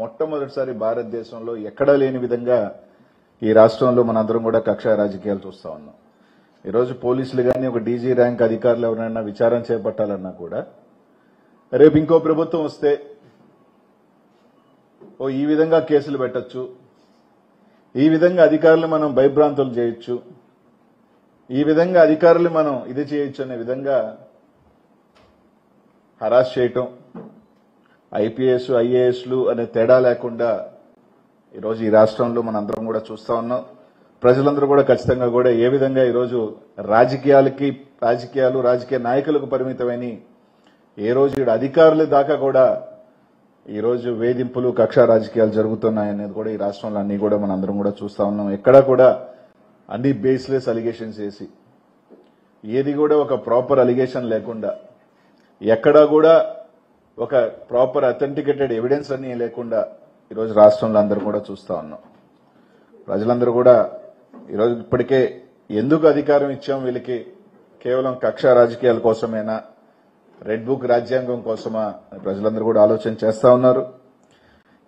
మొట్టమొదటిసారి భారతదేశంలో ఎక్కడా లేని విధంగా ఈ రాష్ట్రంలో మనందరం కూడా కక్ష రాజకీయాలు చూస్తా ఉన్నాం. ఈరోజు పోలీసులు కానీ ఒక డీజీ ర్యాంక్ అధికారులు ఎవరైనా విచారణ చేపట్టాలన్నా కూడా రేపు ఇంకో ప్రభుత్వం వస్తే ఈ విధంగా కేసులు పెట్టొచ్చు, ఈ విధంగా అధికారులు మనం భయభ్రాంతులు చేయొచ్చు, ఈ విధంగా అధికారులు మనం ఇది చేయొచ్చు అనే విధంగా హరాస్ చేయటం, ఐపీఎస్ ఐఏఎస్లు అనే తేడా లేకుండా ఈరోజు ఈ రాష్ట్రంలో మనందరం కూడా చూస్తా ఉన్నాం. ప్రజలందరూ కూడా ఖచ్చితంగా కూడా ఏ విధంగా ఈరోజు రాజకీయ నాయకులకు పరిమితమైన ఏ రోజు ఇక్కడ అధికారుల దాకా కూడా ఈరోజు వేధింపులు కక్ష రాజకీయాలు జరుగుతున్నాయనేది కూడా ఈ రాష్ట్రంలో అన్ని కూడా మనందరం కూడా చూస్తా ఉన్నాం. ఎక్కడా కూడా అన్ని బేస్లెస్ అలిగేషన్స్ వేసి ఏది కూడా ఒక ప్రాపర్ అలిగేషన్ లేకుండా, ఎక్కడా కూడా ఒక ప్రాపర్ అథెంటికేటెడ్ ఎవిడెన్స్ అన్ని లేకుండా ఈరోజు రాష్ట్రంలో అందరూ కూడా చూస్తా ఉన్నాం. ప్రజలందరూ కూడా ఈరోజు ఇప్పటికే ఎందుకు అధికారం ఇచ్చాం వీళ్ళకి, కేవలం కక్ష రాజకీయాల కోసమేనా, రెడ్ బుక్ రాజ్యాంగం కోసమా ప్రజలందరూ కూడా ఆలోచన చేస్తా ఉన్నారు.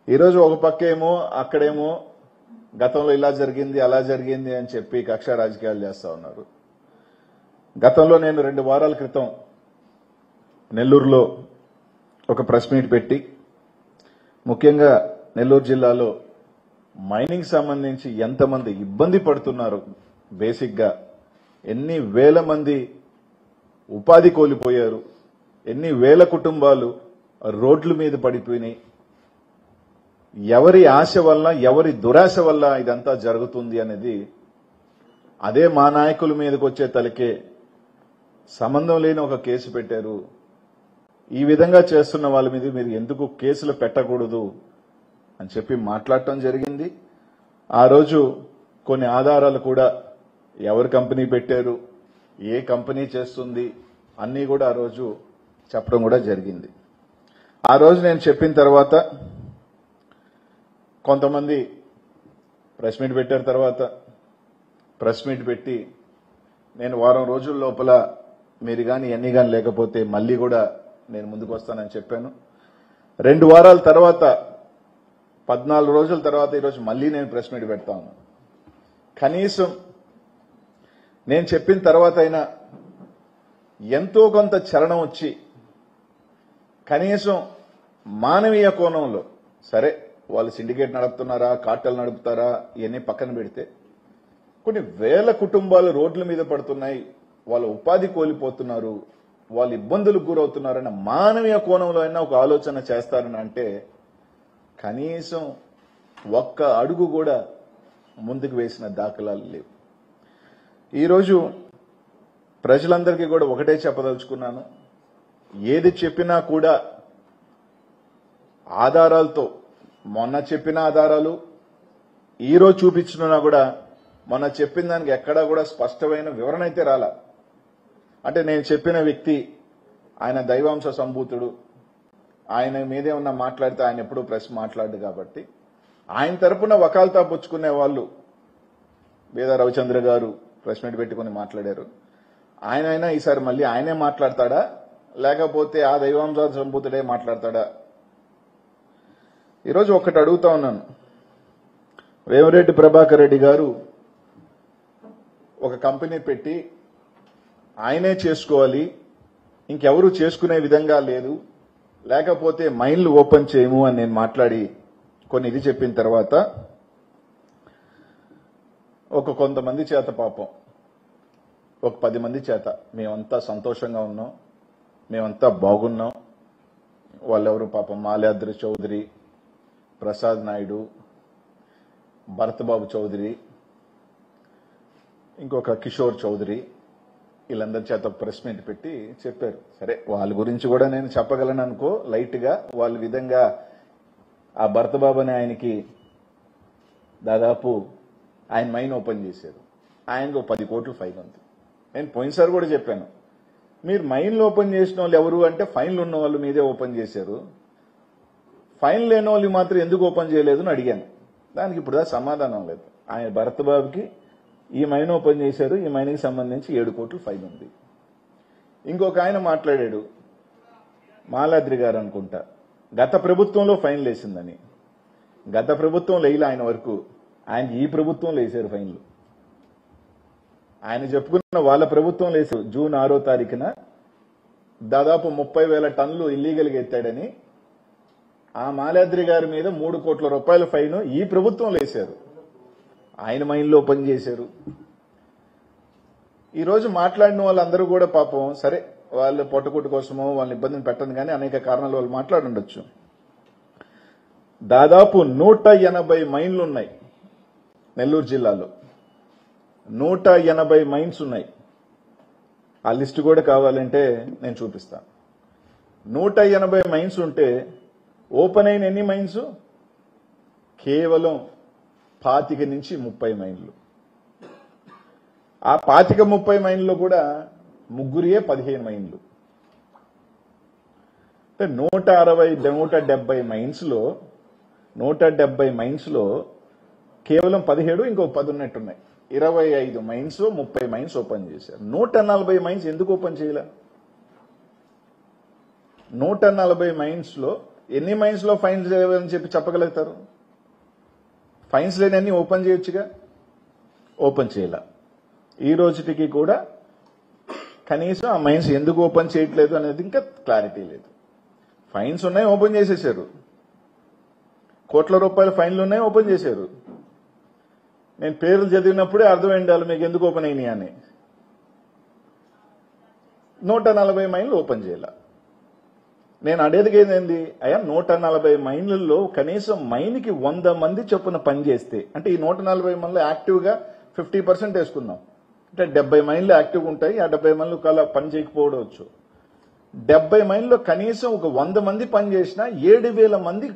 ఈరోజు ఒక పక్కేమో అక్కడేమో గతంలో ఇలా జరిగింది అలా జరిగింది అని చెప్పి కక్ష రాజకీయాలు చేస్తా ఉన్నారు. గతంలో నేను 2 వారాల క్రితం నెల్లూరులో ఒక ప్రెస్ మీట్ పెట్టి ముఖ్యంగా నెల్లూరు జిల్లాలో మైనింగ్ సంబంధించి ఎంతమంది ఇబ్బంది పడుతున్నారు, బేసిక్ గా ఎన్ని వేల మంది ఉపాధి కోల్పోయారు, ఎన్ని వేల కుటుంబాలు రోడ్ల మీద పడిపోయినాయి, ఎవరి ఆశ వల్ల ఎవరి దురాశ వల్ల ఇదంతా జరుగుతుంది అనేది అదే మా నాయకుల మీదకి వచ్చే తలకే సంబంధం లేని ఒక కేసు పెట్టారు. ఈ విధంగా చేస్తున్న వాళ్ళ మీద మీరు ఎందుకు కేసులు పెట్టకూడదు అని చెప్పి మాట్లాడటం జరిగింది. ఆ రోజు కొన్ని ఆధారాలు కూడా ఎవరు కంపెనీ పెట్టారు, ఏ కంపెనీ చేస్తుంది అన్నీ కూడా ఆ రోజు చెప్పడం కూడా జరిగింది. ఆ రోజు నేను చెప్పిన తర్వాత కొంతమంది ప్రెస్ మీట్ పెట్టారు. తర్వాత ప్రెస్ మీట్ పెట్టి నేను వారం రోజుల లోపల మీరు కానీ ఎన్ని కానీ లేకపోతే మళ్ళీ కూడా నేను ముందుకు వస్తానని చెప్పాను. 2 వారాల తర్వాత 14 రోజుల తర్వాత ఈరోజు మళ్ళీ నేను ప్రెస్ మీట్ పెడతాను. కనీసం నేను చెప్పిన తర్వాత అయినా ఎంతో కొంత చలనం వచ్చి కనీసం మానవీయ కోణంలో, సరే వాళ్ళు సిండికేట్ నడుపుతున్నారా కార్టెల్ నడుపుతారా ఇవన్నీ పక్కన పెడితే కొన్ని వేల కుటుంబాలు రోడ్ల మీద పడుతున్నాయి, వాళ్ళ ఉపాధి కోల్పోతున్నారు, వాళ్ళు ఇబ్బందులకు గురవుతున్నారన్న మానవీయ కోణంలో అయినా ఒక ఆలోచన చేస్తారని అంటే కనీసం ఒక్క అడుగు కూడా ముందుకు వేసిన దాఖలాలు లేవు. ఈరోజు ప్రజలందరికీ కూడా ఒకటే చెప్పదలుచుకున్నాను, ఏది చెప్పినా కూడా ఆధారాలతో, మొన్న చెప్పిన ఆధారాలు ఈరోజు చూపించినా కూడా మొన్న చెప్పిన దానికి ఎక్కడా కూడా స్పష్టమైన వివరణ అయితే రాలా. అంటే నేను చెప్పిన వ్యక్తి ఆయన దైవాంశ సంభూతుడు, ఆయన మీదే ఉన్న మాట్లాడితే ఆయన ఎప్పుడూ ప్రెస్ మాట్లాడు కాబట్టి ఆయన తరపున వకాల్తా పుచ్చుకునే వాళ్ళు వేద రవిచంద్ర గారు ప్రెస్ మీట్ పెట్టుకుని మాట్లాడారు. ఆయన ఈసారి మళ్ళీ ఆయనే మాట్లాడతాడా లేకపోతే ఆ దైవాంశ సంభూతుడే మాట్లాడతాడా? ఈరోజు ఒక్కటి అడుగుతా ఉన్నాను, వేమిరెడ్డి ప్రభాకర్ రెడ్డి గారు ఒక కంపెనీ పెట్టి ఆయనే చేసుకోవాలి, ఇంకెవరూ చేసుకునే విధంగా లేదు, లేకపోతే మైన్లు ఓపెన్ చేయము అని నేను మాట్లాడి కొన్ని ఇది చెప్పిన తర్వాత కొంతమంది చేత పాపం 10 మంది చేత మేమంతా సంతోషంగా ఉన్నాం, మేమంతా బాగున్నాం, వాళ్ళెవరు పాపం మాల్యాద్రి చౌదరి, ప్రసాద్ నాయుడు, భరతబాబు చౌదరి, ఇంకొక కిషోర్ చౌదరి, వీళ్ళందరి చేత ప్రెస్ మీట్ పెట్టి చెప్పారు. సరే వాళ్ళ గురించి కూడా నేను చెప్పగలను అనుకో లైట్ గా. వాళ్ళ విధంగా ఆ భరతబాబు అనే ఆయనకి దాదాపు ఆయన మైన్ ఓపెన్ చేశారు, ఆయనకు 10 కోట్లు ఫైన్ ఉంది. నేను పోయినసారి కూడా చెప్పాను, మీరు మైన్లు ఓపెన్ చేసిన వాళ్ళు ఎవరు అంటే ఫైన్లు ఉన్న వాళ్ళ మీదే ఓపెన్ చేశారు, ఫైన్ లేని వాళ్ళు మాత్రం ఎందుకు ఓపెన్ చేయలేదు అని అడిగాను. దానికి ఇప్పుడు సమాధానం లేదు. ఆయన భరతబాబుకి ఈ మైన్ ఓపెన్ చేశారు, ఈ మైన్కి సంబంధించి 7 కోట్లు ఫైన్ ఉంది. ఇంకొక ఆయన మాట్లాడాడు, మాలాద్రి గారు అనుకుంటా, గత ప్రభుత్వంలో ఫైన్లు వేసిందని. గత ప్రభుత్వం లేయిలా ఆయన వరకు, ఆయన ఈ ప్రభుత్వం లేసారు ఫైన్లు. ఆయన చెప్పుకున్న వాళ్ళ ప్రభుత్వం లేసారు. జూన్ 6వ తారీఖున దాదాపు 30,000 టన్నులు ఇల్లీగల్గా ఎత్తాడని ఆ మాలాద్రి గారి మీద 3 కోట్ల రూపాయల ఫైన్ ఈ ప్రభుత్వం లేసారు. ఆయన మైండ్లో పనిచేశారు. ఈరోజు మాట్లాడిన వాళ్ళందరూ కూడా పాపం సరే వాళ్ళు పొట్టకొట్టు కోసమో వాళ్ళని ఇబ్బందిని పెట్టను కానీ అనేక కారణాలు వాళ్ళు మాట్లాడుండొచ్చు. దాదాపు 180 మైన్లు ఉన్నాయి నెల్లూరు జిల్లాలో. 180 మైన్స్ ఉన్నాయి. ఆ లిస్టు కూడా కావాలంటే నేను చూపిస్తాను. 180 మైన్స్ ఉంటే ఓపెన్ అయిన ఎన్ని మైన్స్? కేవలం 25 నుంచి 30 మైన్లు. ఆ 25-30 మైన్లో కూడా ముగ్గురియే 15 మైన్లు. అంటే 170 మైన్స్ లో కేవలం 17 ఇంకో 10 ఉన్నట్టున్నాయి. 25 మైన్స్ 30 మైన్స్ ఓపెన్ చేశారు. 140 మైన్స్ ఎందుకు ఓపెన్ చేయలే? 140 మైన్స్ లో ఎన్ని మైన్స్ లో ఫైన్స్ లేవని చెప్పగలుగుతారు? ఫైన్స్ లేని ఓపెన్ చేయొచ్చుగా, ఓపెన్ చేయాల. ఈ రోజుకి కూడా కనీసం ఆ మైన్స్ ఎందుకు ఓపెన్ చేయట్లేదు అనేది ఇంకా క్లారిటీ లేదు. ఫైన్స్ ఉన్నాయి, ఓపెన్ చేసేసారు. కోట్ల రూపాయల ఫైన్లు ఉన్నాయి, ఓపెన్ చేశారు. నేను పేర్లు చదివినప్పుడే అర్థమైంది వాళ్ళు మీకు ఎందుకు ఓపెన్ అయినాయి అని. 140 మైన్లు ఓపెన్ చేయాల. నేను అడేదిగా ఏంది అయ్యా, 140 మైన్లలో కనీసం మైన్కి 100 మంది చొప్పున పనిచేస్తే, అంటే ఈ 140 మైన్లు యాక్టివ్గా 50% వేసుకుందాం, అంటే 70 మైన్లు యాక్టివ్గా ఉంటాయి. ఆ 70 మైన్లు కల పని చేయకపోవచ్చు. 70 మైన్లో కనీసం ఒక 100 మంది పని చేసినా 7,000 మంది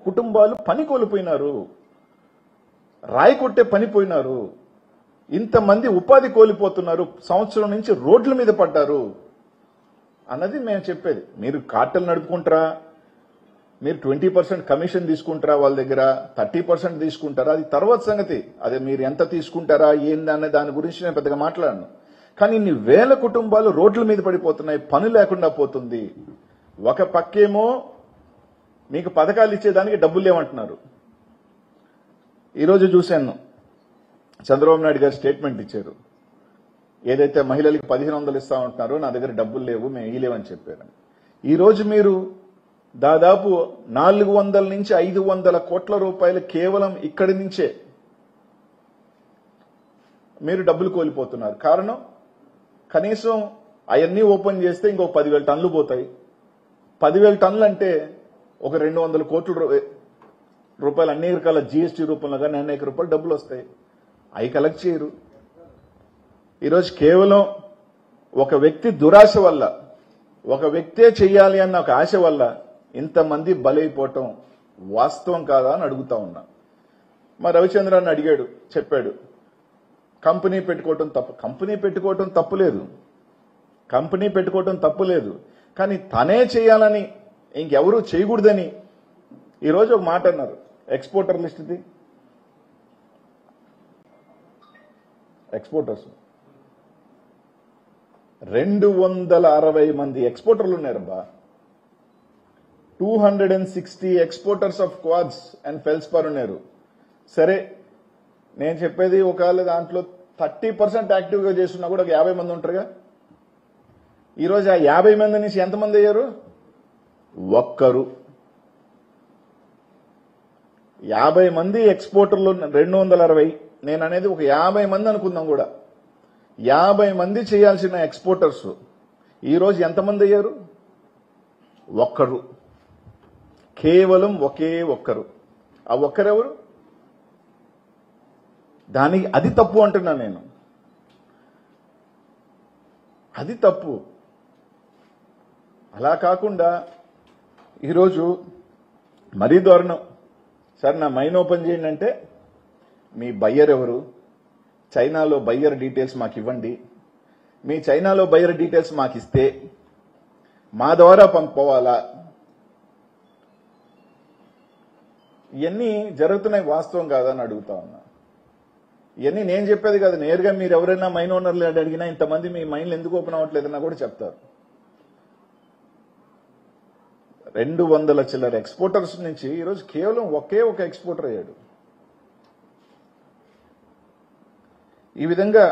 కుటుంబాలు పని కోల్పోయినారు, రాయి కొట్టే పని పోయినారు. ఇంతమంది ఉపాధి కోల్పోతున్నారు, సంవత్సరం నుంచి రోడ్ల మీద పడ్డారు అన్నది మేము చెప్పేది. మీరు కార్టెల్ నడుపుకుంటారా, మీరు 20% కమిషన్ తీసుకుంటారా, వాళ్ళ దగ్గర 30% తీసుకుంటారా, అది తర్వాత సంగతి. అదే మీరు ఎంత తీసుకుంటారా ఏందనే దాని గురించి నేను పెద్దగా మాట్లాడను. కానీ ఇన్ని వేల కుటుంబాలు రోడ్ల మీద పడిపోతున్నాయి, పని లేకుండా పోతుంది. ఒక పక్కేమో మీకు పథకాలు ఇచ్చేదానికి డబ్బులు లేవంటున్నారు. ఈరోజు చూశాను చంద్రబాబు నాయుడు గారు స్టేట్మెంట్ ఇచ్చారు. ఏదైతే మహిళలకి 1,500 ఇస్తా ఉంటున్నారో నా దగ్గర డబ్బులు లేవు, మేము ఇయ్యలేవని చెప్పారు. ఈరోజు మీరు దాదాపు 400 నుంచి 500 కోట్ల రూపాయలు కేవలం ఇక్కడి నుంచే మీరు డబ్బులు కోల్పోతున్నారు. కారణం కనీసం అవన్నీ ఓపెన్ చేస్తే ఇంకొక 10,000 టన్నులు పోతాయి. 10,000 టన్నులు అంటే ఒక 200 కోట్ల రూపాయలు అన్ని రకాల జీఎస్టీ రూపంలో కానీ అనేక రూపాయలు డబ్బులు వస్తాయి. అవి కలెక్ట్ చేయరు. ఈరోజు కేవలం ఒక వ్యక్తి దురాశ వల్ల, ఒక వ్యక్తే చెయ్యాలి అన్న ఒక ఆశ వల్ల ఇంతమంది బలైపోవటం వాస్తవం కాదా అని అడుగుతా ఉన్నా. మా రవిచంద్రాన్ని అడిగాడు, చెప్పాడు కంపెనీ పెట్టుకోవటం తప్పు. కంపెనీ పెట్టుకోవటం తప్పులేదు, కంపెనీ పెట్టుకోవటం తప్పులేదు. కానీ తనే చేయాలని ఇంకెవరూ చేయకూడదని ఈరోజు ఒక మాట అన్నారు. ఎక్స్పోర్టర్ లిస్ట్ ఇది, ఎక్స్పోర్టర్స్ 260 మంది ఎక్స్పోర్టర్లు ఉన్నారబ్బా. 260 exporters of quads and feldspar ఉన్నారు. సరే నేను చెప్పేది ఒకవేళ దాంట్లో 30% యాక్టివ్గా చేస్తున్నా కూడా ఒక 50 మంది ఉంటారుగా. ఈరోజు ఆ 50 మంది నుంచి ఎంతమంది అయ్యారు? ఒక్కరు. 50 మంది ఎక్స్పోర్టర్లు 260. నేను అనేది ఒక 50 మంది అనుకుందాం కూడా. 50 మంది చేయాల్సిన ఎక్స్పోర్టర్స్ ఈరోజు ఎంతమంది అయ్యారు? ఒక్కరు. కేవలం ఒకే ఒక్కరు. ఆ ఒక్కరెవరు? దానికి అది తప్పు అంటున్నా నేను. అది తప్పు. అలా కాకుండా ఈరోజు మరీ దారుణం. సార్ నా మైన్ ఓపెన్ చేయండి అంటే మీ బయ్యర్ ఎవరు? చైనాలో బయ్యర్ డీటెయిల్స్ మాకు ఇవ్వండి. మీ చైనాలో బయ్యర్ డీటెయిల్స్ మాకు ఇస్తే మా ద్వారా పంపుకోవాలా? ఇవన్నీ జరుగుతున్నాయి, వాస్తవం కాదని అడుగుతా ఉన్నా. ఇవన్నీ నేను చెప్పేది కాదు, నేరుగా మీరు ఎవరైనా మైన్ ఓనర్లు అడిగినా ఇంతమంది మీ మైన్లు ఎందుకు ఓపెన్ అవ్వట్లేదన్నా కూడా చెప్తారు. 200 చిల్లర ఎక్స్పోర్టర్స్ నుంచి ఈరోజు కేవలం ఒకే ఒక ఎక్స్పోర్టర్ అయ్యాడు. ఈ విధంగా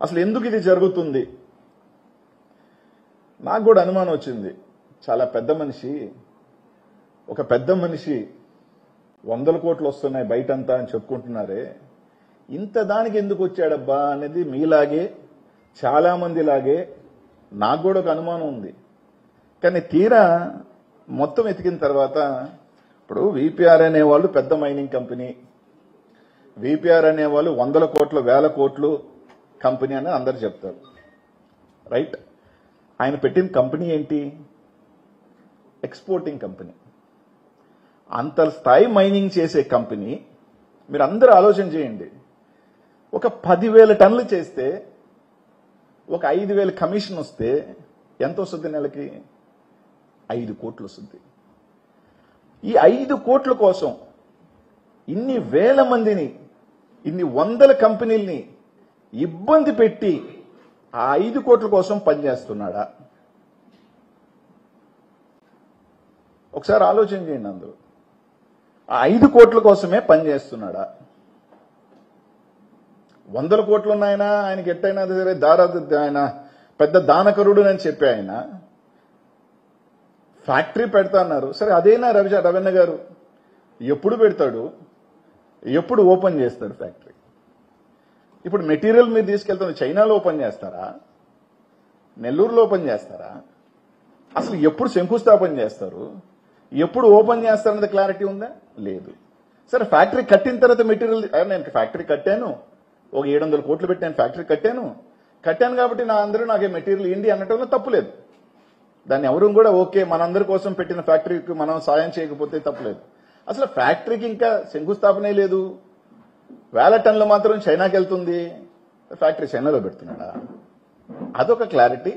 అసలు ఎందుకు ఇది జరుగుతుంది? నాకు కూడా అనుమానం వచ్చింది. చాలా పెద్ద మనిషి, ఒక పెద్ద మనిషి 100 కోట్లు వస్తున్నాయి బయటంతా అని చెప్పుకుంటున్నారే, ఇంత దానికి ఎందుకు వచ్చాడబ్బా అనేది మీలాగే చాలా మందిలాగే నాకు కూడా ఒక అనుమానం ఉంది. కానీ తీరా మొత్తం ఎతికిన తర్వాత ఇప్పుడు విపిఆర్ అనేవాళ్ళు పెద్ద మైనింగ్ కంపెనీ, విపిఆర్ అనేవాళ్ళు 100 కోట్ల 1000 కోట్లు కంపెనీ అని అందరు చెప్తారు, రైట్? ఆయన పెట్టిన కంపెనీ ఏంటి? Exporting company. అంత స్థాయి మైనింగ్ చేసే కంపెనీ. మీరు అందరూ ఆలోచన చేయండి, ఒక 10,000 టన్నులు చేస్తే ఒక 5,000 కమిషన్ వస్తే ఎంత వస్తుంది? నెలకి 5 కోట్లు వస్తుంది. ఈ 5 కోట్ల కోసం ఇన్ని వేల మందిని, ఇన్ని వందల కంపెనీల్ని ఇబ్బంది పెట్టి ఆ 5 కోట్ల కోసం పనిచేస్తున్నాడా? ఒకసారి ఆలోచన చేయండి. అందరూ ఆ 5 కోట్ల కోసమే పనిచేస్తున్నాడా? 100 కోట్లు ఉన్నాయన ఆయనకి ఎట్టయినా సరే ఆయన పెద్ద దానకరుడు అని చెప్పి ఆయన ఫ్యాక్టరీ పెడతా అన్నారు. సరే, అదేనా రవీణ గారు ఎప్పుడు పెడతాడు, ఎప్పుడు ఓపెన్ చేస్తాడు ఫ్యాక్టరీ? ఇప్పుడు మెటీరియల్ మీరు తీసుకెళ్తాను చైనాలో ఓపెన్ చేస్తారా, నెల్లూరులో ఓపెన్ చేస్తారా? అసలు ఎప్పుడు శంకుస్థాపన చేస్తారు, ఎప్పుడు ఓపెన్ చేస్తారన్నది క్లారిటీ ఉందా? లేదు. సరే, ఫ్యాక్టరీ కట్టిన తర్వాత మెటీరియల్, నేను ఫ్యాక్టరీ కట్టాను, ఒక 700 కోట్లు పెట్టి నేను ఫ్యాక్టరీ కట్టాను కాబట్టి నాకే మెటీరియల్ ఇండి అనటంలో తప్పులేదు. దాన్ని ఎవరు కూడా ఓకే, మనందరి కోసం పెట్టిన ఫ్యాక్టరీకి మనం సాయం చేయకపోతే తప్పులేదు. అసలు ఫ్యాక్టరీకి ఇంకా శంకుస్థాపనే లేదు, 1000 టన్నులు మాత్రం చైనాకి వెళ్తుంది, ఫ్యాక్టరీ చైనాలో పెడుతున్నాడా? అదొక క్లారిటీ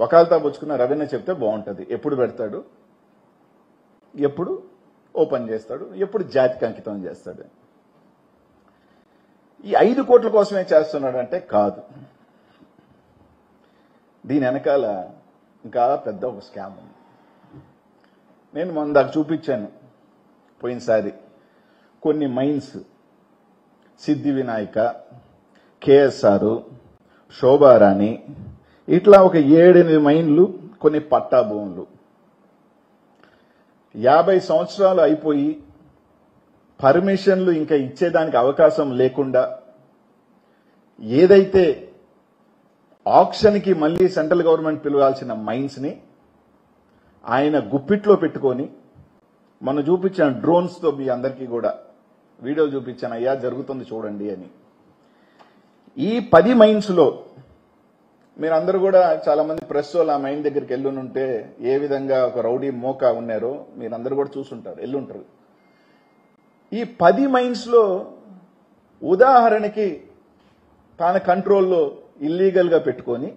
వకాల్తా పుచ్చుకున్న రవీణ చెప్తే బాగుంటుంది. ఎప్పుడు పెడతాడు, ఎప్పుడు ఓపెన్ చేస్తాడు, ఎప్పుడు జాతికి అంకితం చేస్తాడు? ఈ 5 కోట్ల కోసమే చేస్తున్నాడంటే కాదు. దీని వెనకాల ఇంకా పెద్ద ఒక స్కామ్ ఉంది. నేను మొన్న దాకా చూపించాను పోయినసారి. కొన్ని మైన్స్, సిద్ధి వినాయక, కేఎస్ఆర్, శోభారాణి, ఇట్లా ఒక 7-8 మైన్లు, కొన్ని పట్టా భూములు 50 సంవత్సరాలు అయిపోయి పర్మిషన్లు ఇంకా ఇచ్చేదానికి అవకాశం లేకుండా, ఏదైతే ఆక్షన్కి మళ్ళీ సెంట్రల్ గవర్నమెంట్ పిలవాల్సిన మైన్స్ ని ఆయన గుప్పిట్లో పెట్టుకొని, మనం చూపించాను డ్రోన్స్తో, మీ అందరికీ కూడా వీడియో చూపించాను, అయ్యా జరుగుతుంది చూడండి అని. ఈ 10 మైన్స్ లో మీరందరూ కూడా చాలా మంది ప్రెస్ వాళ్ళు ఆ మైన్ దగ్గరికి వెళ్ళుంటే ఏ విధంగా ఒక రౌడీ మోకా ఉన్నారో మీరందరూ కూడా చూసుంటారు, వెళ్ళుంటారు. ఈ 10 మైన్స్ లో ఉదాహరణకి తన కంట్రోల్లో ఇల్లీగల్ గా పెట్టుకొని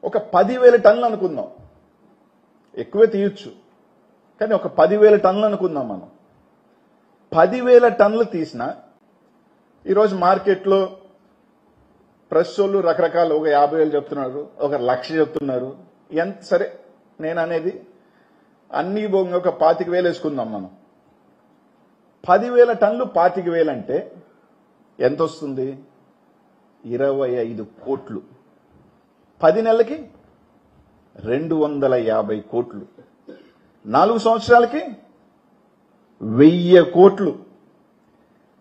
ఒక 10,000 టన్నులు అనుకుందాం, ఎక్కువే తీయొచ్చు కానీ ఒక 10,000 టన్నులు అనుకుందాం మనం. 10,000 టన్నులు తీసిన ఈరోజు మార్కెట్లో ప్రెస్ వాళ్ళు రకరకాల, ఒక 50,000 చెప్తున్నారు, ఒక 1,00,000 చెప్తున్నారు. ఎంత సరే, నేను అనేది అన్ని ఒక 25,000 వేసుకుందాం మనం. 10,000 టన్నులు 25,000 అంటే ఎంత వస్తుంది? 25 కోట్లు. 10 నెలలకి 250 కోట్లు, 4 సంవత్సరాలకి 1000 కోట్లు.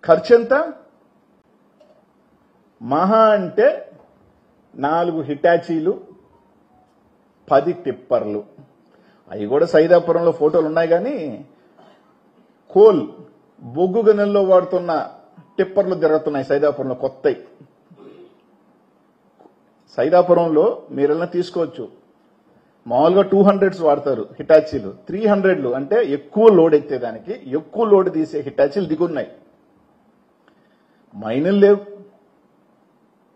ఖర్చు ఎంత? మహా అంటే 4 హిటాచీలు, 10 టిప్పర్లు. అవి కూడా సైదాపురంలో ఫోటోలు ఉన్నాయి. కానీ కోల్ బొగ్గు గనుల్లో వాడుతున్న టిప్పర్లు తిరుగుతున్నాయి సైదాపురంలో కొత్తవి. సైదాపురంలో మీరెల్లా తీసుకోవచ్చు. మామూలుగా 200s వాడతారు హిటాచీలు, 300లు అంటే ఎక్కువ లోడ్ ఎత్తేదానికి, ఎక్కువ లోడ్ తీసే హిటాచీలు దిగున్నాయి. మైనులు లేవు.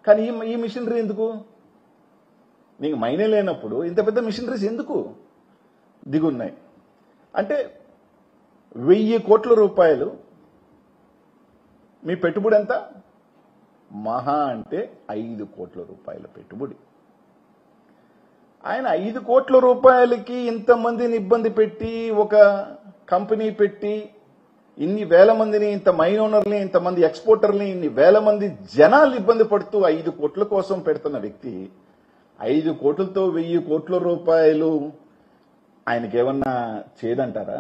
కానీ ఈ మిషనరీ ఎందుకు? నీకు మైనే లేనప్పుడు ఇంత పెద్ద మిషనరీస్ ఎందుకు దిగున్నాయి? అంటే 1000 కోట్ల రూపాయలు మీ పెట్టుబడి ఎంత? మహా అంటే 5 కోట్ల రూపాయల పెట్టుబడి. ఆయన 5 కోట్ల రూపాయలకి ఇంతమందిని ఇబ్బంది పెట్టి ఒక కంపెనీ పెట్టి ఇన్ని వేల మందిని, ఇంత మైన్ ఓనర్ని, ఇంతమంది ఎక్స్పోర్టర్ని, ఇన్ని వేల మంది జనాలు ఇబ్బంది పడుతూ 5 కోట్ల కోసం పెడుతున్న వ్యక్తి 5 కోట్లతో 1000 కోట్ల రూపాయలు ఆయనకేమన్నా చేయదంటారా?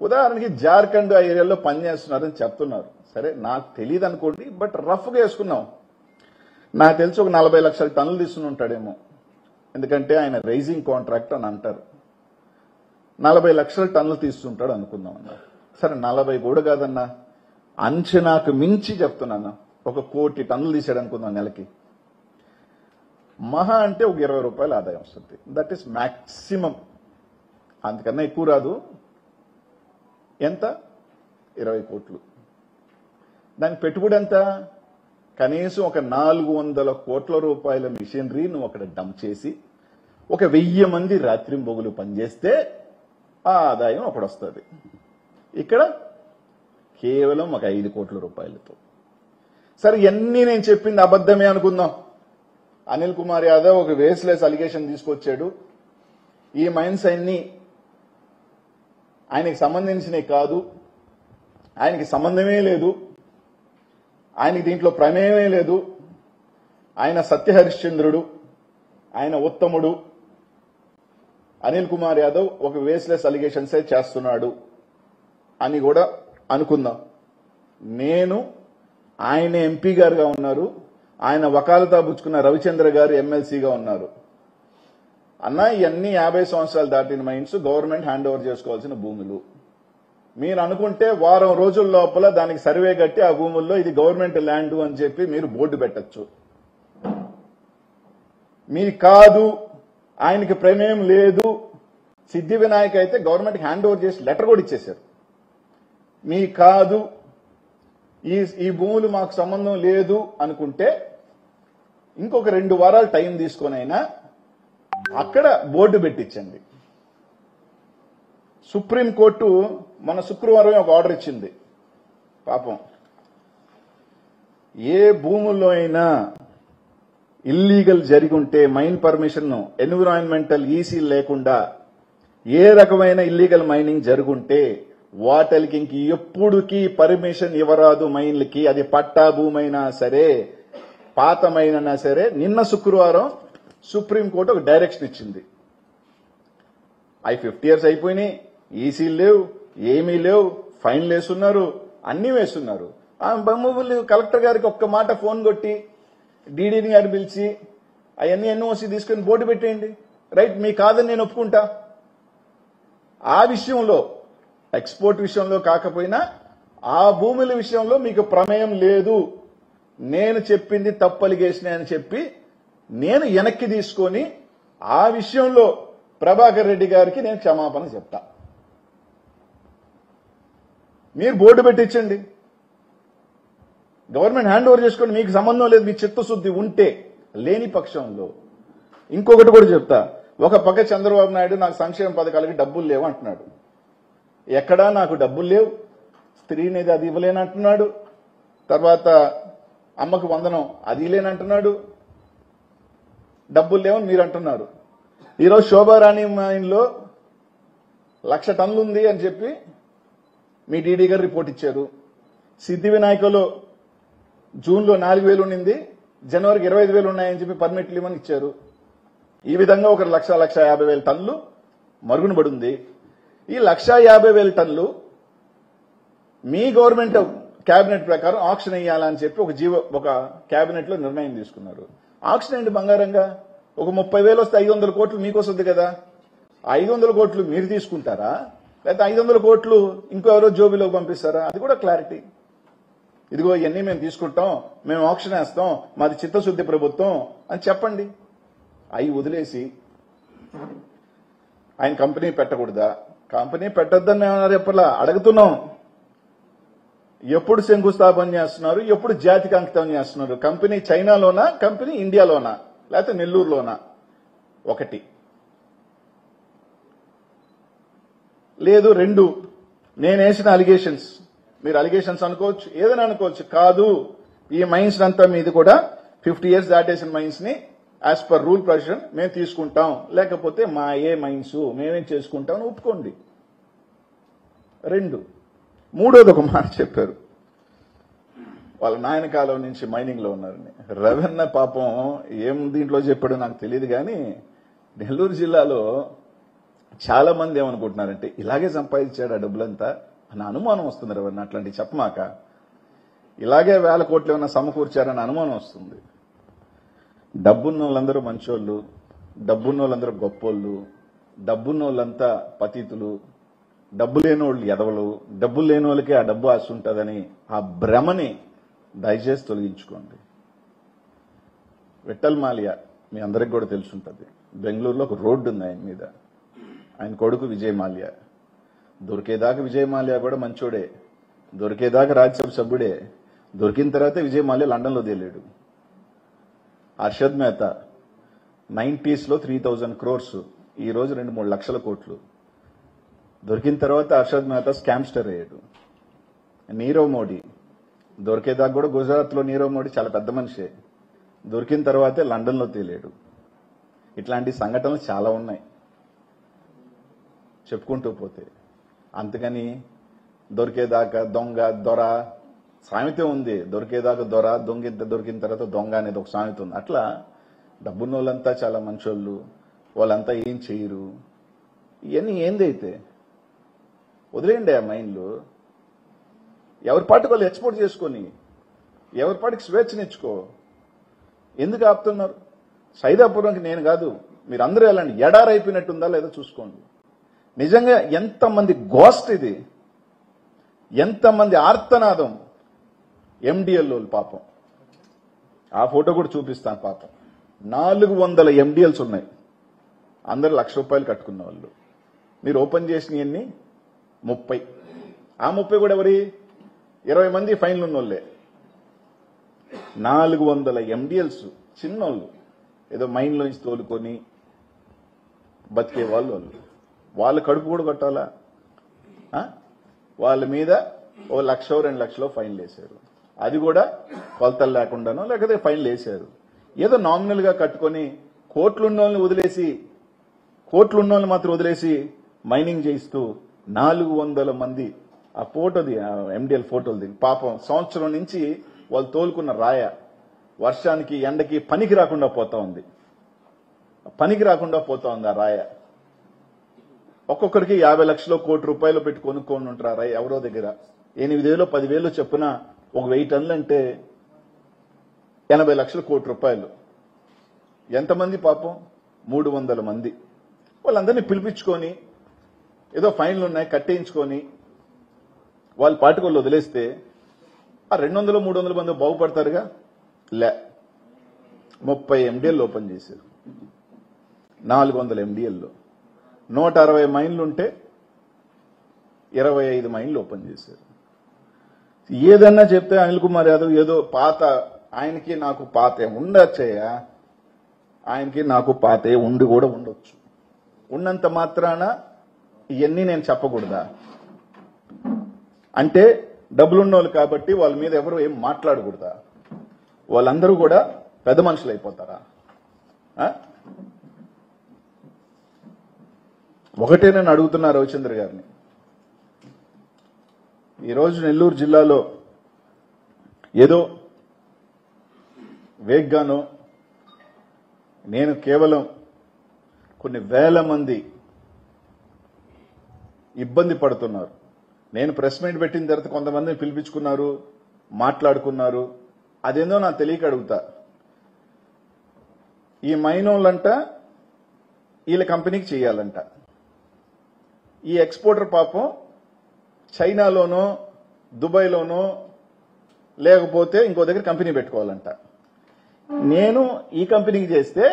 ఉదాహరణకి జార్ఖండ్ ఆ ఏరియాలో పనిచేస్తున్నారని చెప్తున్నారు. సరే, నాకు తెలియదు అనుకోండి, బట్ రఫ్గా వేసుకున్నాం. నాకు తెలిసి ఒక 40 లక్షల టన్నులు తీసుకుని ఉంటాడేమో, ఎందుకంటే ఆయన రైజింగ్ కాంట్రాక్ట్ అని అంటారు. 40 లక్షల టన్నులు తీస్తుంటాడు అనుకుందాం అన్న. సరే, 40 కూడా కాదన్నా, అంచనాకు మించి చెప్తున్నాను, 1 కోటి టన్నులు తీసాడు అనుకుందాం నెలకి. మహా అంటే ఒక 20 రూపాయల ఆదాయం వస్తుంది. దట్ ఈస్ మ్యాక్సిమం, అంతకన్నా ఎక్కువ రాదు. ఎంత? 20 కోట్లు. దాని పెట్టుబడి ఎంత? కనీసం ఒక 400 కోట్ల రూపాయల మిషనరీ నువ్వు అక్కడ డంప్ చేసి ఒక 1000 మంది రాత్రింబొగులు పనిచేస్తే ఆ ఆదాయం ఒకటి వస్తుంది. ఇక్కడ కేవలం ఒక 5 కోట్ల రూపాయలతో. సరే, ఇవన్నీ నేను చెప్పింది అబద్ధమే అనుకుందాం. అనిల్ కుమార్ యాదవ్ ఒక వేస్లెస్ అలిగేషన్ తీసుకొచ్చాడు. ఈ మైన్స్ అన్ని ఆయనకి సంబంధించినవి కాదు, ఆయనకి సంబంధమే లేదు, ఆయనకి దీంట్లో ప్రమేయమే లేదు, ఆయన సత్యహరిశ్చంద్రుడు, ఆయన ఉత్తముడు. అనిల్ కుమార్ యాదవ్ ఒక వేస్లెస్ అలిగేషన్సే చేస్తున్నాడు అని కూడా అనుకుందాం. నేను ఆయన ఎంపీ గారుగా ఉన్నారు, ఆయన వకాలతా పుచ్చుకున్న రవిచంద్ర గారు ఎమ్మెల్సీగా ఉన్నారు. అన్న, ఇవన్నీ 50 సంవత్సరాలు దాటిన మైన్స్, గవర్నమెంట్ హ్యాండ్ ఓవర్ చేసుకోవాల్సిన భూములు. మీరు అనుకుంటే వారం రోజుల లోపల దానికి సర్వే కట్టి ఆ భూముల్లో ఇది గవర్నమెంట్ ల్యాండ్ అని చెప్పి మీరు బోర్డు పెట్టచ్చు. మీ కాదు, ఆయనకి ప్రమేయం లేదు, సిద్ధి వినాయక్ అయితే గవర్నమెంట్ హ్యాండ్ ఓవర్ చేసి లెటర్ కూడా ఇచ్చేశారు. మీ కాదు, ఈ భూములు మాకు సంబంధం లేదు అనుకుంటే ఇంకొక 2 వారాలు టైం తీసుకొనైనా అక్కడ బోర్డు పెట్టించండి. సుప్రీంకోర్టు మన శుక్రవారం ఒక ఆర్డర్ ఇచ్చింది. పాపం, ఏ భూముల్లో అయినా ఇల్లీగల్ జరిగి ఉంటే మైన్ పర్మిషన్, ఎన్విరాన్మెంటల్ ఈసీ లేకుండా ఏ రకమైన ఇల్లీగల్ మైనింగ్ జరుగుంటే వాటికి ఇంక ఎప్పుడుకి పర్మిషన్ ఇవ్వరాదు మైన్లకి. అది పట్టా భూమైనా సరే, పాతమైనా సరే. నిన్న శుక్రవారం సుప్రీంకోర్టు ఒక డైరెక్షన్ ఇచ్చింది. 50 years అయిపోయినాయి, ఈసీలు లేవు, ఏమీ లేవు, ఫైన్లు వేస్తున్నారు, అన్ని వేస్తున్నారు. ఆ బొమ్మలు కలెక్టర్ గారికి ఒక్క మాట ఫోన్ కొట్టి డీడీని గారు పిలిచి అవన్నీ ఎన్ఓసి తీసుకుని బోర్డు పెట్టేయండి. రైట్, మీ కాదని నేను ఒప్పుకుంటా. ఆ విషయంలో, ఎక్స్పోర్ట్ విషయంలో కాకపోయినా ఆ భూముల విషయంలో మీకు ప్రమేయం లేదు, నేను చెప్పింది తప్పు అలిగేషన్ అని చెప్పి నేను వెనక్కి తీసుకొని ఆ విషయంలో ప్రభాకర్ రెడ్డి గారికి నేను క్షమాపణ చెప్తా. మీరు బోర్డు పెట్టించండి, గవర్నమెంట్ హ్యాండ్ ఓవర్ చేసుకోండి. మీకు సంబంధం లేదు, మీ చిత్తశుద్ధి ఉంటే. లేని పక్షంలో ఇంకొకటి కూడా చెప్తా. ఒక పక్క చంద్రబాబు నాయుడు నాకు సంక్షేమ పథకాలకి డబ్బులు లేవు అంటున్నాడు. ఎక్కడా నాకు డబ్బులు లేవు, స్త్రీనిధి అది ఇవ్వలేనంటున్నాడు, తర్వాత అమ్మకు వందనం అది లేనంటున్నాడు, డబ్బులు లేవని మీరు అంటున్నారు. ఈరోజు శోభారాణి మైన్లో 1,00,000 టన్నులు ఉంది అని చెప్పి మీ డీడీ గారు రిపోర్ట్ ఇచ్చారు. సిద్ధి వినాయకలో జూన్లో 4,000 ఉండింది, జనవరికి 25,000 ఉన్నాయని చెప్పి పర్మిట్లు ఇవ్వని ఇచ్చారు. ఈ విధంగా ఒక 1,50,000 టన్నులు మరుగున పడింది. ఈ 1,50,000 టన్నులు మీ గవర్నమెంట్ కేబినెట్ ప్రకారం ఆక్షన్ వేయాలని చెప్పి ఒక కేబినెట్ లో నిర్ణయం తీసుకున్నారు. ఆక్షన్ ఏంటి బంగారంగా? ఒక 30,000 వస్తే 500 కోట్లు మీకు వస్తుంది కదా. 500 కోట్లు మీరు తీసుకుంటారా, లేకపోతే 500 కోట్లు ఇంకో ఎవరో జోబీలోకి పంపిస్తారా? అది కూడా క్లారిటీ. ఇదిగో ఇవన్నీ మేము తీసుకుంటాం, మేము ఆక్షన్ వేస్తాం, మాది చిత్తశుద్ధి ప్రభుత్వం అని చెప్పండి. అవి వదిలేసి ఆయన కంపెనీ పెట్టకూడదా? కంపెనీ పెట్టొద్దని ఏమన్నారు? ఎప్పలా అడుగుతున్నాం. ఎప్పుడు శంకుస్థాపన చేస్తున్నారు, ఎప్పుడు జాతికి అంకితం చేస్తున్నారు? కంపెనీ చైనాలోనా, కంపెనీ ఇండియాలోనా, లేకపోతే నెల్లూరులోనా? ఒకటి లేదు, 2 నేను వేసిన అలిగేషన్స్, మీరు అలిగేషన్స్ అనుకోవచ్చు, ఏదైనా అనుకోవచ్చు. కాదు, ఈ మైన్స్ అంతా మీది కూడా 50 years దాటేసిన మైన్స్ ని యాజ్ పర్ రూల్ ప్రొవిజన్ మేము తీసుకుంటాం, లేకపోతే మా మైన్స్ మేమేం చేసుకుంటాం అని ఒప్పుకోండి. 2, మూడోది ఒక మాట చెప్పారు, వాళ్ళ నాయన కాలం నుంచి మైనింగ్ లో ఉన్నారని. రవణ పాపం ఏం దీంట్లో చెప్పాడో నాకు తెలియదు, కానీ నెల్లూరు జిల్లాలో చాలా మంది ఏమనుకుంటున్నారంటే ఇలాగే సంపాదించాడు ఆ డబ్బులంతా అని అనుమానం వస్తుంది. రవణ అట్లాంటివి చెప్పమాక, ఇలాగే 1000 కోట్లు ఏమన్నా సమకూర్చారని అనుమానం వస్తుంది. డబ్బున్న వాళ్ళందరూ మంచోళ్ళు, డబ్బున్న వాళ్ళందరూ గొప్పోళ్ళు, డబ్బున్న వాళ్ళంతా పతితులు, డబ్బు లేని వాళ్ళు ఎదవలు, డబ్బు లేని వాళ్ళకి ఆ డబ్బు ఆశ ఉంటుందని ఆ భ్రమని దయచేసి తొలగించుకోండి. విఠల్ మాల్యా మీ అందరికి కూడా తెలుసుంటుంది. బెంగళూరులో ఒక రోడ్డు ఉంది ఆయన మీద. ఆయన కొడుకు విజయ్ మాల్యా. దొరికేదాకా విజయ్ మాల్యా కూడా మంచోడే, దొరికేదాకా రాజ్యసభ సభ్యుడే. దొరికిన తర్వాత విజయ్ మాల్యా లండన్లో తేలేడు. హర్షద్ మెహతా 90s లో 3000 crores, ఈ రోజు 2-3 లక్షల కోట్లు. దొరికిన తర్వాత హర్షద్ మెహతా స్కామ్స్టర్ అయ్యాడు. నీరవ్ మోడీ దొరికేదాకా కూడా గుజరాత్లో నీరవ్ మోడీ చాలా పెద్ద మనిషే, దొరికిన తర్వాతే లండన్లో తేలేడు. ఇట్లాంటి సంఘటనలు చాలా ఉన్నాయి చెప్పుకుంటూ పోతే. అందుకని దొరికేదాకా దొంగ దొర సామెత ఉంది, దొరికేదాకా దొర, దొరికిన తర్వాత దొంగ అనేది ఒక సామెత ఉంది. అట్లా డబ్బున్న వాళ్ళంతా చాలా మంచోళ్ళు, వాళ్ళంతా ఏం చేయరు. ఇవన్నీ ఏందైతే వదిలేయండి ఆ మైండ్లు. ఎవరి పాటికి వాళ్ళు ఎక్స్పోర్ట్ చేసుకొని ఎవరి పాటికి స్వేచ్ఛనిచ్చుకో. ఎందుకు ఆపుతున్నారు? సైదాపురంకి నేను కాదు, మీరు అందరూ వెళ్ళండి. ఎడారైపోయినట్టుందా లేదో చూసుకోండి. నిజంగా ఎంతమంది గోస్ట్ ఇది, ఎంతమంది ఆర్తనాదం. MDL పాపం, ఆ ఫోటో కూడా చూపిస్తాను. పాపం 400 MDLs ఉన్నాయి, అందరు ₹1,00,000 కట్టుకున్న వాళ్ళు. మీరు ఓపెన్ చేసినవన్నీ 30. ఆ 30 కూడా ఎవరి 20 మంది ఫైన్లు ఉన్న వాళ్ళే. 400 MDLs చిన్నోళ్ళు, ఏదో మైండ్లోంచి తోలుకొని బతికే వాళ్ళు. వాళ్ళ కడుపు కూడా కట్టాలా? వాళ్ళ మీద ఓ 1,00,000 2 లక్షలు ఫైన్లు వేశారు. అది కూడా కొలతలు లేకుండానో లేకపోతే ఫైన్లు వేశారు. ఏదో నామినల్ గా కట్టుకొని కోట్లున్నోళ్ళని మాత్రం వదిలేసి మైనింగ్ చేయిస్తూ 400 మంది. ఆ ఫోటోది MDL ఫోటోది పాపం సంవత్సరం నుంచి వాళ్ళు తోలుకున్న రాయ వర్షానికి ఎండకి పనికి రాకుండా పోతా ఉంది ఆ రాయ. ఒక్కొక్కరికి 50 లక్షలు ₹1,00,000 పెట్టి కొనుక్కొని ఉంటారు ఆ రాయ ఎవరో దగ్గర. 8,000 10,000 చెప్పున ఒక 1000 టన్నులు అంటే 80 లక్షలు ₹1,00,000. ఎంతమంది పాపం? 300 మంది. వాళ్ళందరినీ పిలిపించుకొని ఏదో ఫైన్లు ఉన్నాయి కట్టేయించుకొని వాళ్ళ పాటికి వాళ్ళు వదిలేస్తే ఆ 200-300 మంది బాగుపడతారుగా? 30 MDL ఓపెన్ చేశారు. 400 MDLలో 160 మైన్లు ఉంటే 25 మైన్లు ఓపెన్ చేశారు. ఏదన్నా చెప్తే అనిల్ కుమార్ యాదవ్ ఏదో పాత, ఆయనకి నాకు పాతే ఉండొచ్చయ్యా, ఆయనకి నాకు పాతే ఉండి కూడా ఉండొచ్చు. ఉన్నంత మాత్రాన ఇవన్నీ నేను చెప్పకూడదా? అంటే డబ్బులున్నోళ్ళు కాబట్టి వాళ్ళ మీద ఎవరు ఏం మాట్లాడకూడదా? వాళ్ళందరూ కూడా పెద్ద మనుషులు అయిపోతారా? ఒకటే నేను అడుగుతున్నా రవిచంద్ర గారిని. ఈరోజు నెల్లూరు జిల్లాలో ఏదో వేగ్గానో నేను కేవలం కొన్ని వేల మంది ఇబ్బంది పడుతున్నారు. నేను ప్రెస్ మీట్ పెట్టిన తర్వాత కొంతమందిని పిలిపించుకున్నారు, మాట్లాడుకున్నారు. అదేందో నాకు తెలియక అడుగుతా. ఈ మైనోళ్ళంట వీళ్ళ కంపెనీకి చేయాలంట. ఈ ఎక్స్పోర్టర్ పాపం చైనాలోనో దుబాయ్లోనో లేకపోతే ఇంకో దగ్గర కంపెనీ పెట్టుకోవాలంట. నేను ఈ కంపెనీకి చేస్తే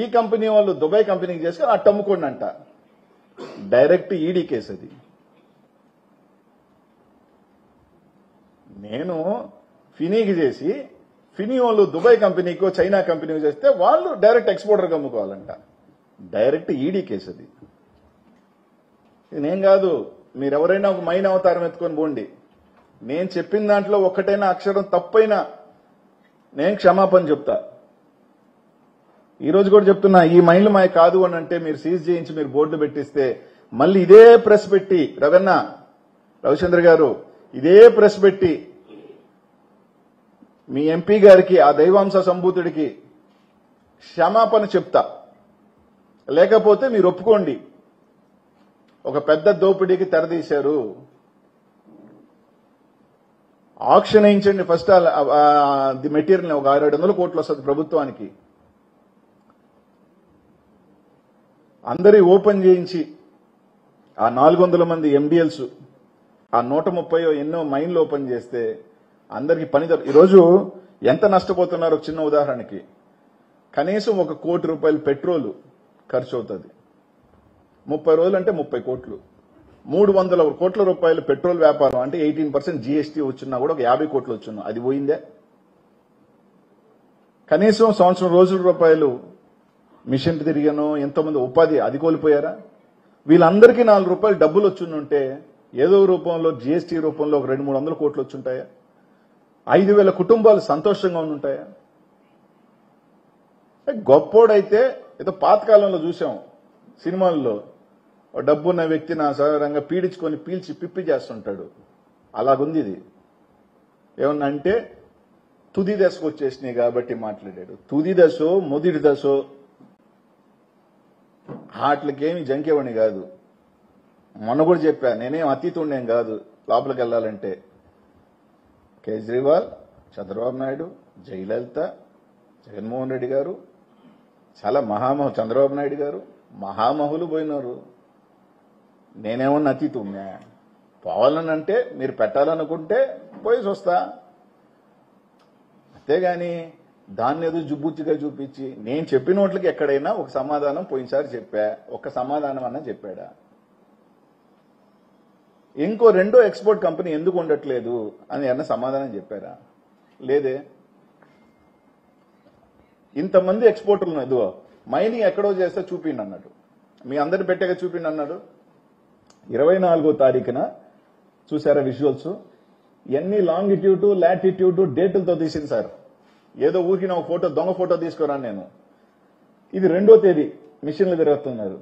ఈ కంపెనీ వాళ్ళు దుబాయ్ కంపెనీకి చేస్తే అట్టు అమ్ముకోండి అంట. డైరెక్ట్ ఈడీ కేసు అది. నేను ఫినీకి చేసి ఫినీ వాళ్ళు దుబాయ్ కంపెనీకో చైనా కంపెనీకి చేస్తే వాళ్ళు డైరెక్ట్ ఎక్స్పోర్టర్కి అమ్ముకోవాలంట. డైరెక్ట్ ఈడీ కేసు అది. ఇది నేను కాదు, మీరెవరైనా ఒక మైన్ అవతారం ఎత్తుకొని పోండి. నేను చెప్పిన దాంట్లో ఒక్కటైనా అక్షరం తప్పైనా నేను క్షమాపణ చెప్తా. ఈ రోజు కూడా చెప్తున్నా, ఈ మైన్లు మాయ కాదు అని అంటే మీరు సీజ్ చేయించి మీరు బోర్డులు పెట్టిస్తే మళ్ళీ ఇదే ప్రెస్ పెట్టి రవిచంద్ర గారు ఇదే ప్రెస్ పెట్టి మీ ఎంపీ గారికి ఆ దైవాంశ సంభూతుడికి క్షమాపణ చెప్తా, లేకపోతే మీరు ఒప్పుకోండి ఒక పెద్ద దోపిడీకి తెరదీశారు, ఆక్షన్ వేయించండి ఫస్ట్ ది మెటీరియల్ ఒక 600 కోట్లు వస్తుంది ప్రభుత్వానికి, అందరి ఓపెన్ చేయించి ఆ 400 మంది ఎండిఎల్స్ ఆ 130 ఎన్నో మైన్లు ఓపెన్ చేస్తే అందరికి పని. ఈరోజు ఎంత నష్టపోతున్నారో చిన్న ఉదాహరణకి, కనీసం 1 కోటి రూపాయలు పెట్రోల్ ఖర్చు అవుతుంది, 30 రోజులు అంటే 30 కోట్లు, 300 కోట్ల రూపాయలు పెట్రోల్ వ్యాపారం అంటే 18% జీఎస్టీ వచ్చినా కూడా ఒక 50 కోట్లు వచ్చినా అది పోయిందే. కనీసం సంవత్సరం రోజుల రూపాయలు మిషన్ తిరిగానో ఎంతోమంది ఉపాధి అది కోల్పోయారా? వీళ్ళందరికీ 4 రూపాయలు డబ్బులు వచ్చుంటే ఏదో రూపంలో జీఎస్టీ రూపంలో ఒక 200-300 కోట్లు వచ్చుంటాయా? 5,000 కుటుంబాలు సంతోషంగా ఉంటాయా? గొప్పోడైతే ఏదో పాతకాలంలో చూసాం సినిమాల్లో, డబ్బున్న వ్యక్తిని సాధారణంగా పీడించుకొని పీల్చి పిప్పి చేస్తుంటాడు, అలాగుంది ఇది. ఏమన్నా అంటే తుది దశకు వచ్చేసినాయి కాబట్టి మాట్లాడాడు. తుది దశో మొదటి దశో వాటికేమి జంకేవాణి కాదు. మొన్న కూడా చెప్పా, నేనేం అతీతుండేం కాదు లోపలికి వెళ్ళాలంటే. కేజ్రీవాల్, చంద్రబాబు నాయుడు, జయలలిత, జగన్మోహన్ రెడ్డి గారు చాలా చంద్రబాబు నాయుడు గారు మహామహులు పోయినారు. నేనేమన్నా అతీతున్నా? పోవాలని అంటే మీరు పెట్టాలనుకుంటే పోయేసి వస్తా, అంతేగాని దాన్ని ఏదో జుబ్బుచ్చిగా చూపించి నేను చెప్పిన వాటికి ఎక్కడైనా ఒక సమాధానం పోయినసారి చెప్పా, ఒక సమాధానం అన్నా చెప్పాడా? ఇంకో రెండో ఎక్స్పోర్ట్ కంపెనీ ఎందుకు ఉండట్లేదు అని అన్న సమాధానం చెప్పారా? లేదే. ఇంతమంది ఎక్స్పోర్టర్లు ఎదుగో మైనింగ్ ఎక్కడో చేస్తే చూపిండి అన్నాడు, మీ అందరిని పెట్టాక చూపిండి అన్నాడు. 24వ తారీఖున చూసారా విజువల్స్? ఎన్ని లాంగిట్యూడ్ లాటిట్యూడ్ డేట్లతో తీసింది సార్. ఏదో ఊరికి ఒక ఫోటో దొంగ ఫోటో తీసుకురాను నేను. ఇది 2వ తేదీ మిషన్లు తిరుగుతున్నారు.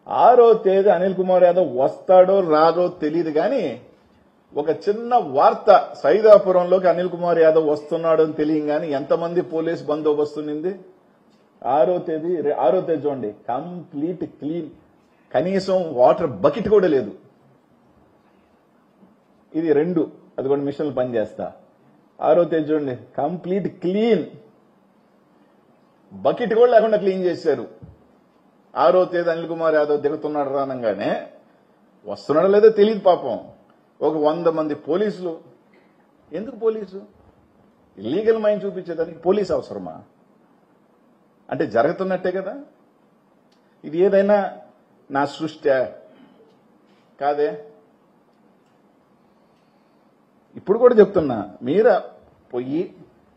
6వ తేదీ అనిల్ కుమార్ యాదవ్ వస్తాడో రాదో తెలియదు కానీ ఒక చిన్న వార్త, సైదాపురంలోకి అనిల్ కుమార్ యాదవ్ వస్తున్నాడు అని తెలియగానే ఎంతమంది పోలీస్ బందోబస్తు ఉంది. 6వ తేదీ చూడండి, కంప్లీట్ క్లీన్, కనీసం వాటర్ బకెట్ కూడా లేదు. ఇది 2, అది కూడా మిషన్లు పనిచేస్తా. 6వ తేదీ చూడండి, కంప్లీట్ క్లీన్, బకెట్ కూడా లేకుండా క్లీన్ చేశారు. 6వ తేదీ అనిల్ కుమార్ యాదవ్ దిగుతున్నాడు రానంగానే, వస్తున్నాడో లేదో తెలియదు పాపం, ఒక 100 మంది పోలీసులు. ఎందుకు పోలీసు? ఇల్లీగల్ మైన్ చూపించేదానికి పోలీసు అవసరమా? అంటే జరుగుతున్నట్టే కదా. ఇది ఏదైనా నా సృష్టి కాదే. ఇప్పుడు కూడా చెప్తున్నా, మీరు పోయి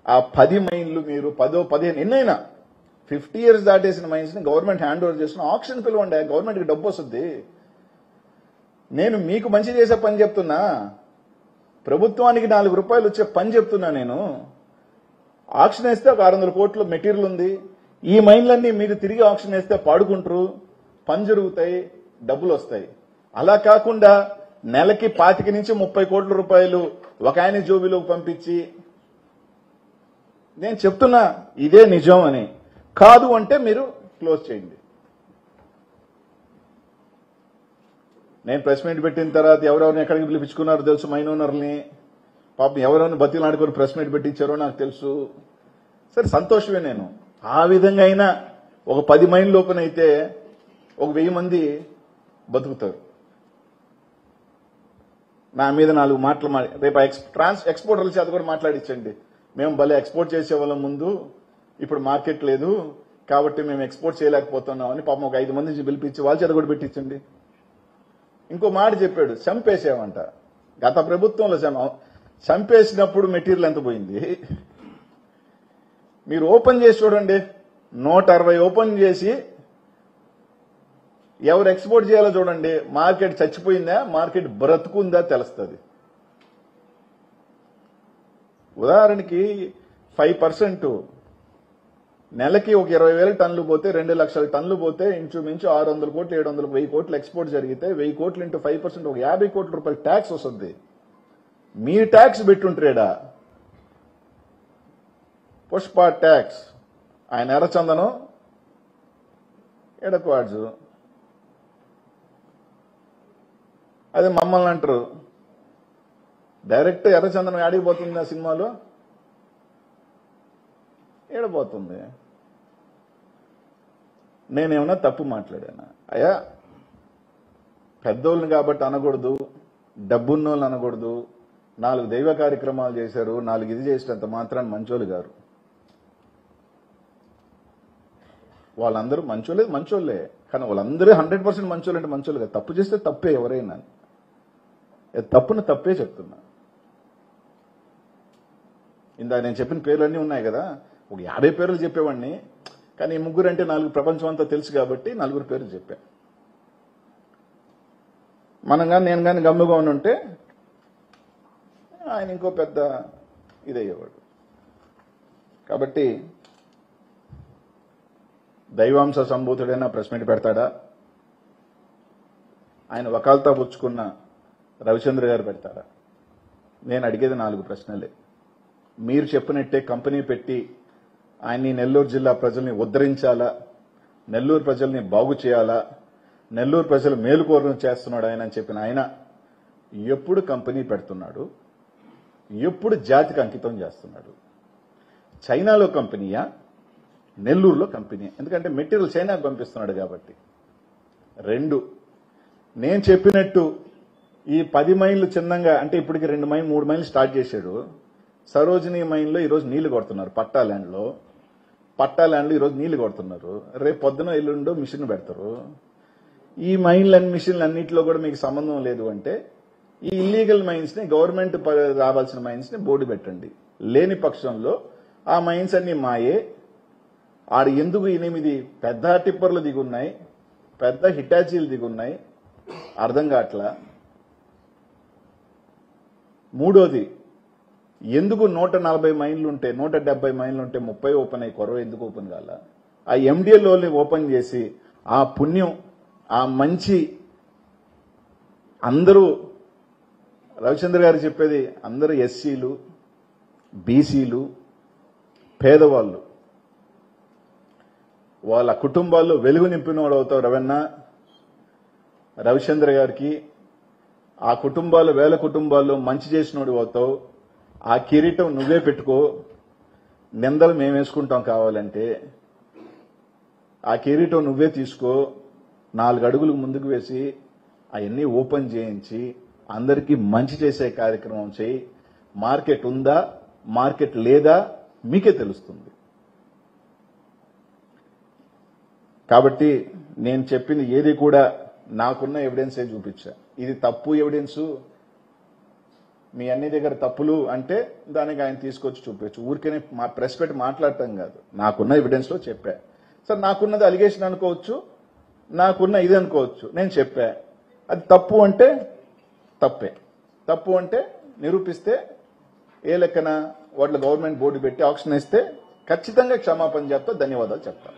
ఆ 10 మైన్లు మీరు 10-15 ఎన్నైనా 50 years దాటేసిన మైన్స్ ని గవర్నమెంట్ హ్యాండ్ ఓవర్ చేసిన ఆక్షన్ పిలవండి, గవర్నమెంట్కి డబ్బు వస్తుంది. నేను మీకు మంచి చేసే పని చెప్తున్నా, ప్రభుత్వానికి 4 రూపాయలు వచ్చే పని చెప్తున్నా. నేను ఆక్షన్ వేస్తే ఒక 600 కోట్ల మెటీరియల్ ఉంది. ఈ మైన్లన్నీ మీరు తిరిగి ఆక్షన్ వేస్తే పాడుకుంటారు, పని జరుగుతాయి, డబ్బులు వస్తాయి. అలా కాకుండా నెలకి 25 నుంచి 30 కోట్ల రూపాయలు ఒక ఆయన జోబీలోకి పంపించి, నేను చెప్తున్నా ఇదే నిజం అని. కాదు అంటే మీరు క్లోజ్ చేయండి. నేను ప్రెస్ మీట్ పెట్టిన తర్వాత ఎవరెవరిని ఎక్కడికి పిలిపించుకున్నారో తెలుసు, మైన్ ఓనర్ని పాపం ఎవరెవరిని బతిలాడుకొని ప్రెస్ మీట్ పెట్టించారో నాకు తెలుసు. సరే సంతోషమే. నేను ఆ విధంగా అయినా ఒక 10 మైన్లు ఓపెన్ అయితే ఒక 1000 మంది బతుకుతారు. నా మీద 4 మాటలు రేపు ఎక్స్పోర్టర్ల చేత కూడా మాట్లాడించండి, మేము భలే ఎక్స్పోర్ట్ చేసేవాళ్ళం ముందు, ఇప్పుడు మార్కెట్ లేదు కాబట్టి మేము ఎక్స్పోర్ట్ చేయలేకపోతున్నాం అని పాపం ఒక 5 మంది పిలిపించి వాళ్ళ చేత కూడా పెట్టించండి. ఇంకో మాట చెప్పాడు, చంపేసామంట. గత ప్రభుత్వంలో చంపేసినప్పుడు మెటీరియల్ ఎంత పోయింది మీరు ఓపెన్ చేసి చూడండి. 160 ఓపెన్ చేసి ఎవరు ఎక్స్పోర్ట్ చేయాలో చూడండి. మార్కెట్ చచ్చిపోయిందా, మార్కెట్ బ్రతుకుందా తెలుస్తుంది. ఉదాహరణకి 5% నెలకి ఒక 20,000 టన్నులు పోతే 2 లక్షల టన్నులు పోతే ఇంచుమించు 600 కోట్లు 700 1000 కోట్లు ఎక్స్పోర్ట్ జరిగితే 1000 కోట్లు ఇంటూ 5% ఒక 50 కోట్ల రూపాయలు ట్యాక్స్ వస్తుంది. మీ ట్యాక్స్ పెట్టుంటారేడా పుష్ప ట్యాక్స్. ఆయన ఎర్రచందనం ఎడక్వాడ్జు అదే మమ్మల్ని అంటారు డైరెక్ట్ ఎర్రచందనం ఆడిపోతుంది ఆ సినిమాలో ఏడబోతుంది. నేనేమన్నా తప్పు మాట్లాడాను? అయ్యా పెద్దోళ్ళని కాబట్టి అనకూడదు, డబ్బున్నోళ్ళని అనకూడదు, 4 దైవ కార్యక్రమాలు చేశారు, 4 ఇది చేసినంత మాత్రాన్ని మంచోళ్ళు గారు. వాళ్ళందరూ మంచోళ్ళే కానీ వాళ్ళందరూ 100% మంచోళ్ళు అంటే మంచోళ్ళు కాదు. తప్పు చేస్తే తప్పే ఎవరైనా, తప్పును తప్పే చెప్తున్నా. ఇందా నేను చెప్పిన పేర్లన్నీ ఉన్నాయి కదా, ఒక 50 పేర్లు చెప్పేవాడిని కానీ 3 అంటే 4 ప్రపంచం అంతా తెలుసు కాబట్టి 4 పేర్లు చెప్పా. మనం కానీ నేను కానీ గమ్ముగా ఉంటే ఆయన ఇంకో పెద్ద ఇదయ్యేవాడు. కాబట్టి దైవాంశ సంభూతుడైనా ప్రెస్ మీట్ పెడతాడా? ఆయన వకాల్తా పుచ్చుకున్న రవిచంద్ర గారు పెడతారా? నేను అడిగేది 4 ప్రశ్నలే. మీరు చెప్పినట్టే కంపెనీ పెట్టి ఆయన్ని నెల్లూరు జిల్లా ప్రజల్ని ఉద్ధరించాలా, నెల్లూరు ప్రజల్ని బాగు చేయాలా, నెల్లూరు ప్రజలు మేలుకోరడం చేస్తున్నాడు ఆయన అని చెప్పిన ఆయన ఎప్పుడు కంపెనీ పెడుతున్నాడు, ఎప్పుడు జాతికి అంకితం చేస్తున్నాడు? చైనాలో కంపెనీయా, నెల్లూరులో కంపెనీ? ఎందుకంటే మెటీరియల్ చైనాకు పంపిస్తున్నాడు కాబట్టి. 2, నేను చెప్పినట్టు ఈ 10 మైళ్ళు చిన్నంగా అంటే ఇప్పటికి 2 మైళ్ళు 3 మైళ్ళు స్టార్ట్ చేశాడు. సరోజినీ మైన్లో ఈరోజు నీళ్లు కొడుతున్నారు. పట్టా ల్యాండ్లో ఈరోజు నీళ్లు కొడుతున్నారు. రేపు పొద్దున ఎల్లుండో మిషన్ పెడతారు. ఈ మైన్లన్నీ మిషన్లు అన్నింటిలో కూడా మీకు సంబంధం లేదు అంటే ఈ ఇల్లీగల్ మైన్స్ ని, గవర్నమెంట్ రావాల్సిన మైన్స్ ని బోర్డు పెట్టండి. లేని పక్షంలో ఆ మైన్స్ అన్ని మాయే. ఆడ ఎందుకు 8 పెద్ద టిప్పర్లు దిగున్నాయి, పెద్ద హిటాచీలు దిగున్నాయి, అర్థం కావట్లా. 3వది, ఎందుకు 140 మైన్లు ఉంటే 170 మైన్లు ఉంటే 30 ఓపెన్ అయ్యి కొరవ ఎందుకు ఓపెన్ కాల? ఆ ఎండిఎల్ఓని ఓపెన్ చేసి ఆ పుణ్యం, ఆ మంచి అందరూ రవిచంద్ర గారు చెప్పేది అందరూ ఎస్సీలు, బీసీలు, పేదవాళ్ళు, వాళ్ళ కుటుంబాల్లో వెలుగు నింపినవాడు అవుతావు రవణ. రవిచంద్ర గారికి ఆ కుటుంబాలు, వేల కుటుంబాల్లో మంచి చేసినోడు అవుతావు. ఆ కిరీటం నువ్వే పెట్టుకో, నిందలు మేము వేసుకుంటాం కావాలంటే. ఆ కిరీటం నువ్వే తీసుకో, 4 అడుగులు ముందుకు వేసి అవన్నీ ఓపెన్ చేయించి అందరికీ మంచి చేసే కార్యక్రమం చేయి. మార్కెట్ ఉందా, మార్కెట్ లేదా మీకే తెలుస్తుంది. కాబట్టి నేను చెప్పింది ఏది కూడా నాకున్న ఎవిడెన్సే చూపించా. ఇది తప్పు ఎవిడెన్సు, మీ అన్ని దగ్గర తప్పులు అంటే దానికి ఆయన తీసుకొచ్చి చూపించు. ఊరికనే మా ప్రెస్ పెట్టి మాట్లాడటం కాదు, నాకున్న ఎవిడెన్స్ లో చెప్పా. సార్ నాకున్నది అలిగేషన్ అనుకోవచ్చు, నాకున్న ఇది అనుకోవచ్చు, నేను చెప్పా. అది తప్పు అంటే తప్పే. తప్పు అంటే నిరూపిస్తే ఏ లెక్కన వాటిలో గవర్నమెంట్ బోర్డు పెట్టి ఆక్షన్ ఇస్తే ఖచ్చితంగా క్షమాపణ చెప్తా, ధన్యవాదాలు చెప్తా.